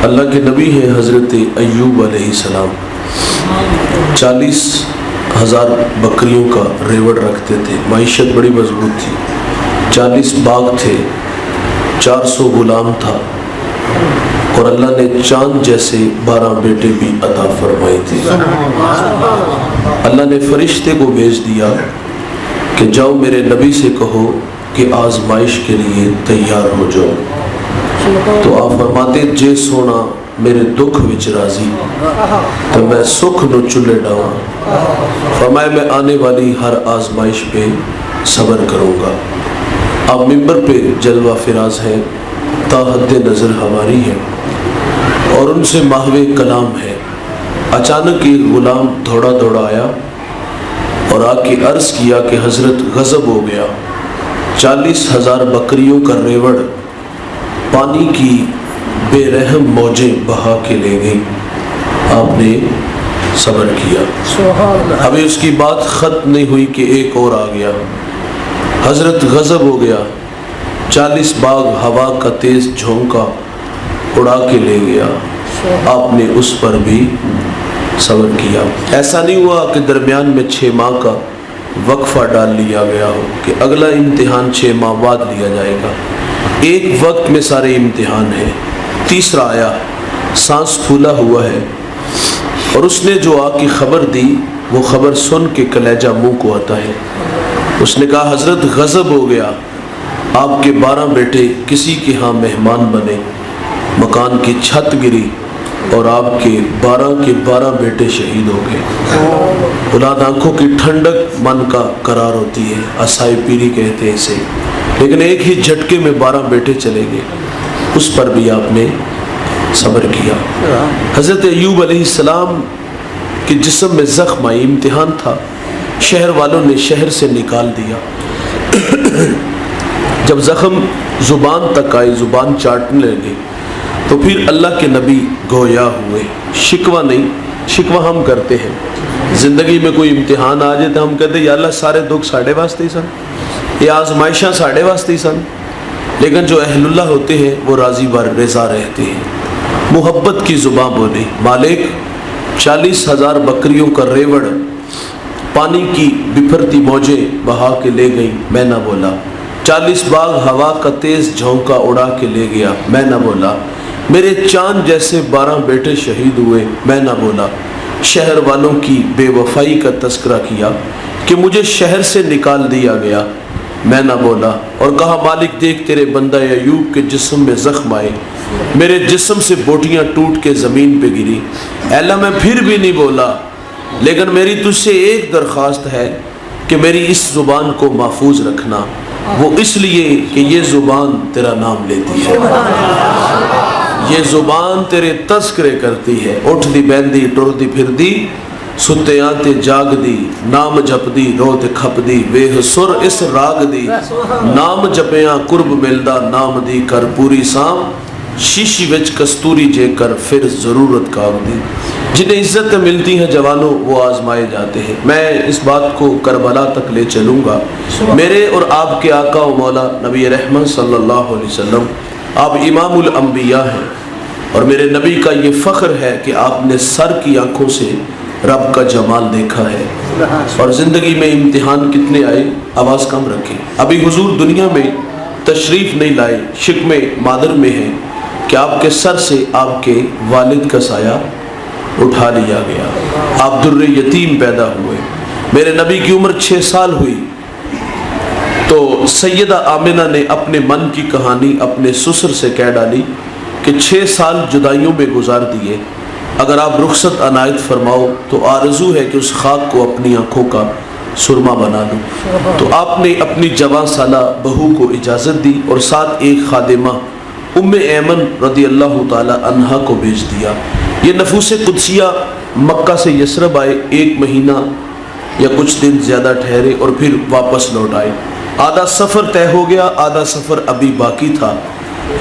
اللہ کے نبی ہیں حضرت ایوب علیہ السلام 40,000 بکریوں کا ریوڑ رکھتے تھے، معیشت بڑی مضبوط تھی، 40 باغ تھے، 400 غلام تھا، اور اللہ نے چاند جیسے 12 بیٹے بھی عطا فرمائے تھے۔ اللہ نے فرشتے کو بھیج دیا کہ جاؤ میرے نبی سے کہو کہ آزمائش کے لیے تیار ہو جاؤ۔ تو آپ فرماتے جے سونا میرے دکھ وچ راضی تو میں سکھ نو چلے ڈاواں، فرمایا میں آنے والی ہر آزمائش پہ صبر کروں گا۔ آپ ممبر پہ جلوہ فراز ہیں، تا حد نظر ہماری ہے، اور ان سے محو کلام ہے۔ اچانک ایک غلام دوڑا دوڑا آیا اور آ کے عرض کیا کہ حضرت غضب ہو گیا، 40,000 بکریوں کا ریوڑ پانی کی بے رحم موجیں بہا کے لے گئی، آپ نے صبر کیا۔ ابھی اس کی بات ختم نہیں ہوئی کہ ایک اور آ گیا، حضرت غضب ہو گیا، 40 باغ ہوا کا تیز جھونکا اڑا کے لے گیا، آپ نے اس پر بھی صبر کیا۔ ایسا نہیں ہوا کہ درمیان میں 6 ماہ کا وقفہ ڈال لیا گیا ہو کہ اگلا امتحان 6 ماہ بعد لیا جائے گا، ایک وقت میں سارے امتحان ہیں۔ تیسرا آیا، سانس پھولا ہوا ہے، اور اس نے جو آ کی خبر دی وہ خبر سن کے کلیجہ منہ کو آتا ہے۔ اس نے کہا حضرت غضب ہو گیا، آپ کے 12 بیٹے کسی کے ہاں مہمان بنے، مکان کی چھت گری اور آپ کے 12 بیٹے شہید ہو گئے۔ اولاد آنکھوں کی ٹھنڈک من کا قرار ہوتی ہے، اسائے پیری کہتے ہیں اسے، لیکن ایک ہی جھٹکے میں 12 بیٹے چلے گئے، اس پر بھی آپ نے صبر کیا۔ حضرت ایوب علیہ السلام کے جسم میں زخم آئی، امتحان تھا، شہر والوں نے شہر سے نکال دیا۔ جب زخم زبان تک آئی، زبان چاٹنے لگے، تو پھر اللہ کے نبی گویا ہوئے۔ شکوہ نہیں، شکوہ ہم کرتے ہیں، زندگی میں کوئی امتحان آ جائے تو ہم کہتے ہیں یا اللہ سارے دکھ ساڑھے واسطے ہی سن، یہ آزمائشاں ساڑھے واسطے ہی سن، لیکن جو اہل اللہ ہوتے ہیں وہ راضی بر رضا رہتے ہیں، محبت کی زبان بولی۔ مالک 40,000 بکریوں کا ریوڑ پانی کی بپھرتی موجیں بہا کے لے گئی، میں نہ بولا۔ 40 باغ ہوا کا تیز جھونکا اڑا کے لے گیا، میں نہ بولا۔ میرے چاند جیسے 12 بیٹے شہید ہوئے، میں نہ بولا۔ شہر والوں کی بے وفائی کا تذکرہ کیا کہ مجھے شہر سے نکال دیا گیا، میں نہ بولا، اور کہا مالک دیکھ تیرے بندہ ایوب کے جسم میں زخم آئے، میرے جسم سے بوٹیاں ٹوٹ کے زمین پہ گری۔ اے اللہ میں پھر بھی نہیں بولا، لیکن میری تجھ سے ایک درخواست ہے کہ میری اس زبان کو محفوظ رکھنا، وہ اس لیے کہ یہ زبان تیرا نام لیتی ہے، یہ زبان تیرے تذکرے کرتی ہے۔ اٹھ دی بہندی ٹر دی پھر دی، ستے آتے جاگ دی، نام جپ دی روت کھپ دی، ویہ سر اس راگ دی، نام جپیاں قرب ملدا، نام دی کر پوری سام، شیشی وچ کستوری جے کر پھر ضرورت کام دی۔ جنہیں عزت ملتی ہیں جوانوں وہ آزمائے جاتے ہیں۔ میں اس بات کو کربلا تک لے چلوں گا۔ میرے اور آپ کے آقا و مولا نبی رحمت صلی اللہ علیہ وسلم، آپ امام الانبیاء ہیں، اور میرے نبی کا یہ فخر ہے کہ آپ نے سر کی آنکھوں سے رب کا جمال دیکھا ہے۔ اور زندگی میں امتحان کتنے آئے، آواز کم رکھیں، ابھی حضور دنیا میں تشریف نہیں لائے، شکم مادر میں ہے کہ آپ کے سر سے آپ کے والد کا سایہ اٹھا لیا گیا، آپ در یتیم پیدا ہوئے۔ میرے نبی کی عمر 6 سال ہوئی تو سیدہ آمنہ نے اپنے من کی کہانی اپنے سسر سے کہہ ڈالی کہ 6 سال جدائیوں میں گزار دیے، اگر آپ رخصت عنایت فرماؤ تو آرزو ہے کہ اس خاک کو اپنی آنکھوں کا سرما بنا لوں۔ تو آپ نے اپنی جوان سالہ بہو کو اجازت دی اور ساتھ ایک خادمہ ام ایمن رضی اللہ تعالی عنہا کو بھیج دیا۔ یہ نفوس قدسیہ مکہ سے یثرب آئے، 1 مہینہ یا کچھ دن زیادہ ٹھہرے اور پھر واپس لوٹ آئے۔ آدھا سفر طے ہو گیا، آدھا سفر ابھی باقی تھا۔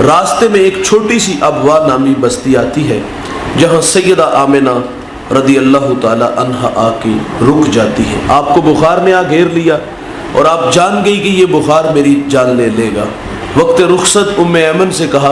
راستے میں ایک چھوٹی سی ابوا نامی بستی آتی ہے جہاں سیدہ آمنہ رضی اللہ تعالی عنہا آ کے رک جاتی ہے۔ آپ کو بخار نے آ گھیر لیا اور آپ جان گئی کہ یہ بخار میری جان لے لے گا۔ وقت رخصت ام ایمن سے کہا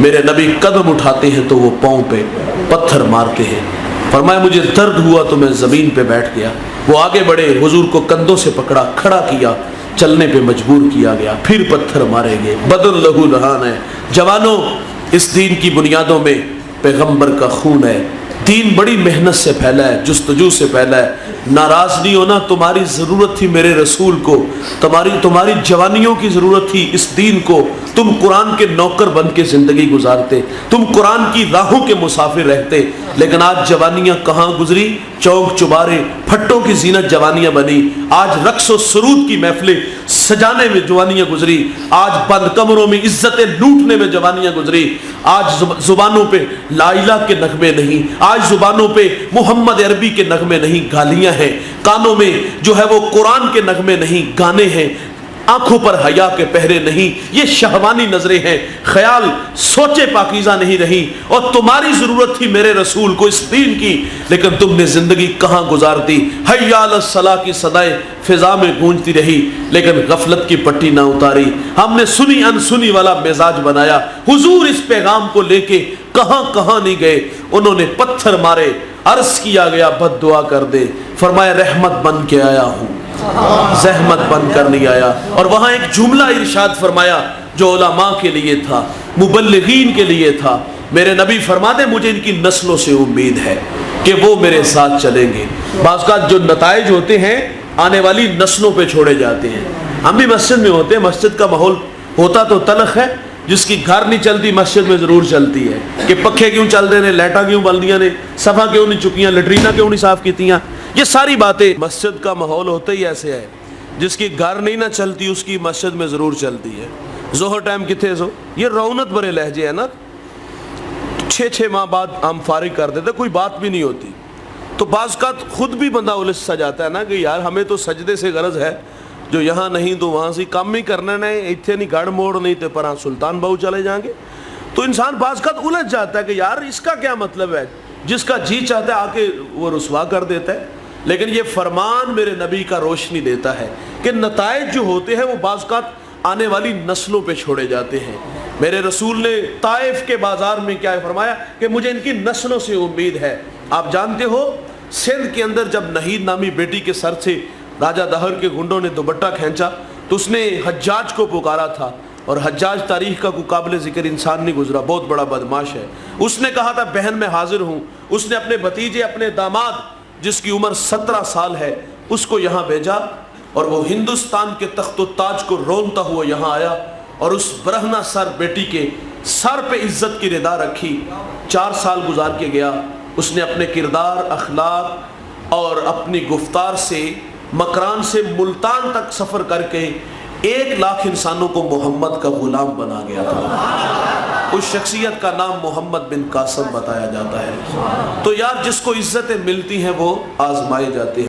میرے نبی قدم اٹھاتے ہیں تو وہ پاؤں پہ پتھر مارتے ہیں. فرمایا مجھے درد ہوا تو میں زمین پہ بیٹھ گیا. وہ آگے بڑھے, حضور کو کندھوں سے پکڑا, کھڑا کیا, چلنے پہ مجبور کیا گیا, پھر پتھر مارے گئے. بدن لہو لہان ہے. جوانوں, اس دین کی بنیادوں میں پیغمبر کا خون ہے. دین بڑی محنت سے پھیلا ہے, جستجو سے پھیلا ہے. ناراض نہیں ہونا, تمہاری ضرورت تھی میرے رسول کو, تمہاری جوانیوں کی ضرورت تھی اس دین کو. تم قرآن کے نوکر بن کے زندگی گزارتے, تم قرآن کی راہوں کے مسافر رہتے, لیکن آج جوانیاں کہاں گزری؟ چوک چبارے, پھٹوں کی زینت جوانیاں بنی. آج رقص و سرود کی محفلیں سجانے میں جوانیاں گزری. آج بند کمروں میں عزتیں لوٹنے میں جوانیاں گزری. آج زبانوں پہ لا الہ کے نغمے نہیں, آج زبانوں پہ محمد عربی کے نغمے نہیں, گالیاں ہیں. کانوں میں جو ہے وہ قرآن کے نغمے نہیں, گانے ہیں. آنکھوں پر حیا کے پہرے نہیں, یہ شہوانی نظریں ہیں. خیال سوچے پاکیزہ نہیں رہی. اور تمہاری ضرورت تھی میرے رسول کو اس دین کی, لیکن تم نے زندگی کہاں گزار دی؟ حی علی الصلاۃ کی صدائیں فضا میں گونجتی رہی, لیکن غفلت کی پٹی نہ اتاری. ہم نے سنی انسنی والا مزاج بنایا. حضور اس پیغام کو لے کے کہاں کہاں نہیں گئے. انہوں نے پتھر مارے, عرض کیا گیا بد دعا کر دے. فرمایا رحمت بن کے آیا ہوں, زحمت بن کر نہیں آیا. اور وہاں ایک جملہ ارشاد فرمایا جو علماء کے لیے تھا, مبلغین کے لیے تھا. میرے نبی فرماتے مجھے ان کی نسلوں سے امید ہے کہ وہ میرے ساتھ چلیں گے. بعض کا جو نتائج ہوتے ہیں آنے والی نسلوں پہ چھوڑے جاتے ہیں. ہم بھی مسجد میں ہوتے ہیں, مسجد کا ماحول ہوتا تو تلخ ہے. جس کی گھر نہیں چلتی مسجد میں ضرور چلتی ہے کہ پکھے کیوں چل رہے ہیں, لائٹاں کیوں بل دیاں نے, صفا کیوں نہیں چکیاں, لٹرینہ کیوں نہیں صاف کیتیاں. یہ ساری باتیں مسجد کا ماحول ہوتا ہی ایسے ہے. جس کی گھر نہیں نہ چلتی اس کی مسجد میں ضرور چلتی ہے. ظہر ٹائم کتنے سو, یہ رونت برے لہجے ہے نا. 6 ماہ بعد ہم فارغ کر دیتے, کوئی بات بھی نہیں ہوتی. تو بعض کا خود بھی بندہ الجھ سا جاتا ہے نا کہ یار ہمیں تو سجدے سے غرض ہے, جو یہاں نہیں تو وہاں سے کام ہی کرنا نہیں, اتنے نہیں گڑ موڑ نہیں تو پرہاں سلطان بہو چلے جائیں گے. تو انسان بعض کا الجھ جاتا ہے کہ یار اس کا کیا مطلب ہے. جس کا جی چاہتا ہے آ کے وہ رسوا کر دیتا ہے. لیکن یہ فرمان میرے نبی کا روشنی دیتا ہے کہ نتائج جو ہوتے ہیں وہ بعض کا آنے والی نسلوں پہ چھوڑے جاتے ہیں. میرے رسول نے طائف کے بازار میں کیا فرمایا کہ مجھے ان کی نسلوں سے امید ہے. آپ جانتے ہو سندھ کے اندر جب نہید نامی بیٹی کے سر سے راجہ دہر کے گنڈوں نے دوپٹہ کھینچا تو اس نے حجاج کو پکارا تھا, اور حجاج تاریخ کا کوئی قابل ذکر انسان نہیں گزرا, بہت بڑا بدماش ہے. اس نے کہا تھا بہن میں حاضر ہوں. اس نے اپنے بھتیجے, اپنے داماد جس کی عمر 17 سال ہے, اس کو یہاں بھیجا, اور وہ ہندوستان کے تخت و تاج کو رونتا ہوا یہاں آیا, اور اس برہنہ سر بیٹی کے سر پہ عزت کی ردا رکھی. 4 سال گزار کے گیا. اس نے اپنے کردار, اخلاق اور اپنی گفتار سے مکران سے ملتان تک سفر کر کے 1 لاکھ انسانوں کو محمد کا غلام بنا گیا تھا. اس شخصیت کا نام محمد بن قاسم بتایا جاتا ہے. تو یار جس کو عزتیں ملتی ہیں وہ آزمائے جاتے ہیں.